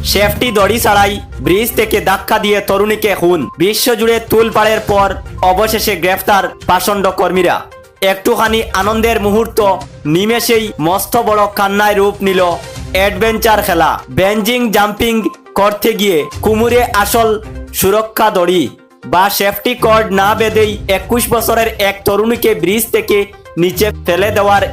Safety দড়ি ছাড়াই bridge থেকে ধাক্কা দিয়ে তরুণীকে খুন। বিশ্বজুড়ে তুলপাড়ের পর অবশেষে গ্রেফতার পাষণ্ড কর্মীরা। একটুখানি আনন্দের মুহূর্ত নিমেষেই মস্ত বড় কান্নায় রূপ নিল অ্যাডভেঞ্চার খেলা। বেঞ্জিং জাম্পিং করতে গিয়ে কুমুরে আসল সুরক্ষা দড়ি বা সেফটি কর্ড না বেঁধেই 21 বছরের এক তরুণীকে ব্রিজ থেকে নিচে ফেলে দেওয়ার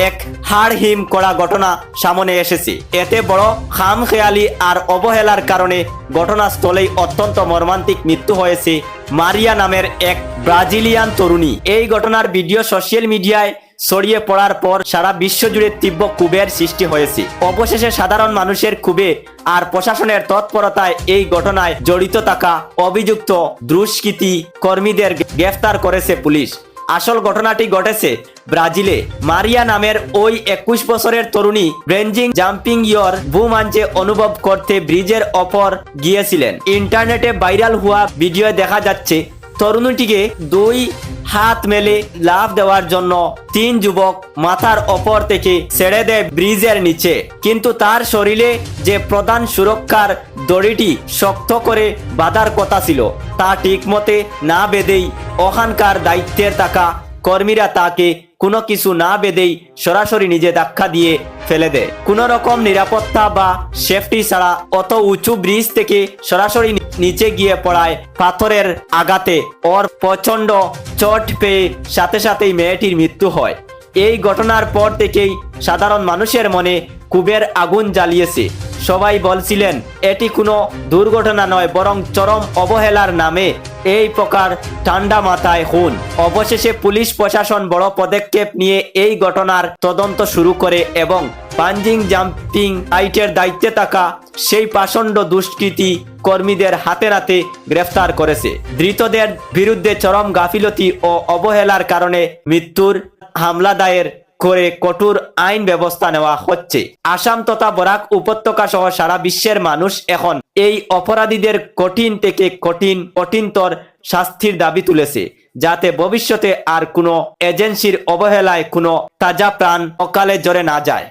এক হাড়হিম করা ঘটনা সামনে এসেছে। এতে বড় খামখেয়ালি আর অবহেলার কারণে ঘটনাস্থলেই অত্যন্ত মর্মান্তিক মৃত্যু হয়েছে মারিয়া নামের এক ব্রাজিলিয়ান তরুণী। এই ঘটনার ভিডিও সোশ্যাল মিডিয়ায় ছড়িয়ে পড়ার পর সারা বিশ্বজুড়ে তীব্র ক্ষোভের সৃষ্টি হয়েছে। অবশেষে সাধারণ মানুষের ক্ষোভে আর প্রশাসনের তৎপরতায় এই ঘটনায় জড়িত থাকা অভিযুক্ত দুষ্কৃতী কর্মীদের গ্রেফতার করেছে পুলিশ। আসল ঘটনাটি ঘটেছে ব্রাজিলে। মারিয়া নামের ওই 21 বছরের তরুণী বেঞ্জিং জাম্পিং ইয়র ভূমঞ্চে অনুভব করতে ব্রিজের ওপর গিয়েছিলেন। ইন্টারনেটে ভাইরাল হওয়া ভিডিও দেখা যাচ্ছে তরুণীটিকে দুই হাত মেলে লাফ দেওয়ার জন্য 3 যুবক মাথার ওপর থেকে ছেড়ে দেয় ব্রিজের নিচে, কিন্তু তার শরীরে যে প্রধান সুরক্ষার দড়িটি শক্ত করে বাঁধার কথা ছিল তা ঠিকমতে না বেঁধেই ওখানকার দায়িত্বের থাকা কর্মীরা তাকে কোনো কিছু না বেঁধেই সরাসরি নিজে ধাক্কা দিয়ে ফেলে দেয়। কোনো রকম নিরাপত্তা বা সেফটি ছাড়া অত উঁচু ব্রিজ থেকে সরাসরি নিচে গিয়ে পড়ায় পাথরের আঘাতে ওর প্রচন্ড চোট পেয়ে সাথে সাথেই মেয়েটির মৃত্যু হয়। এই ঘটনার পর থেকেই সাধারণ মানুষের মনে ক্ষোভের আগুন জ্বালিয়েছে। সবাই বলছিলেন এটি কোনো দুর্ঘটনা নয়, বরং চরম অবহেলার নামে এই প্রকার ঠান্ডা মাথায় খুন। অবশেষে পুলিশ প্রশাসন বড় পদক্ষেপ নিয়ে এই ঘটনার তদন্ত শুরু করে এবং বেঞ্জিং জাম্পিং সাইটের দায়িত্বে থাকা সেই পাষণ্ড দুষ্কৃতী কর্মীদের হাতে নাতে গ্রেফতার করেছে। ধৃতদের বিরুদ্ধে চরম গাফিলতি ও অবহেলার কারণে মৃত্যুর মামলা দায়ের করে কঠোর আইন ব্যবস্থা নেওয়া হচ্ছে। আসাম তথা বরাক উপত্যকা সহ সারা বিশ্বের মানুষ এখন এই অপরাধীদের কঠিন থেকে কঠিনতর শাস্তির দাবি তুলেছে, যাতে ভবিষ্যতে আর কোনো এজেন্সির অবহেলায় কোনো তাজা প্রাণ অকালে ঝরে না যায়।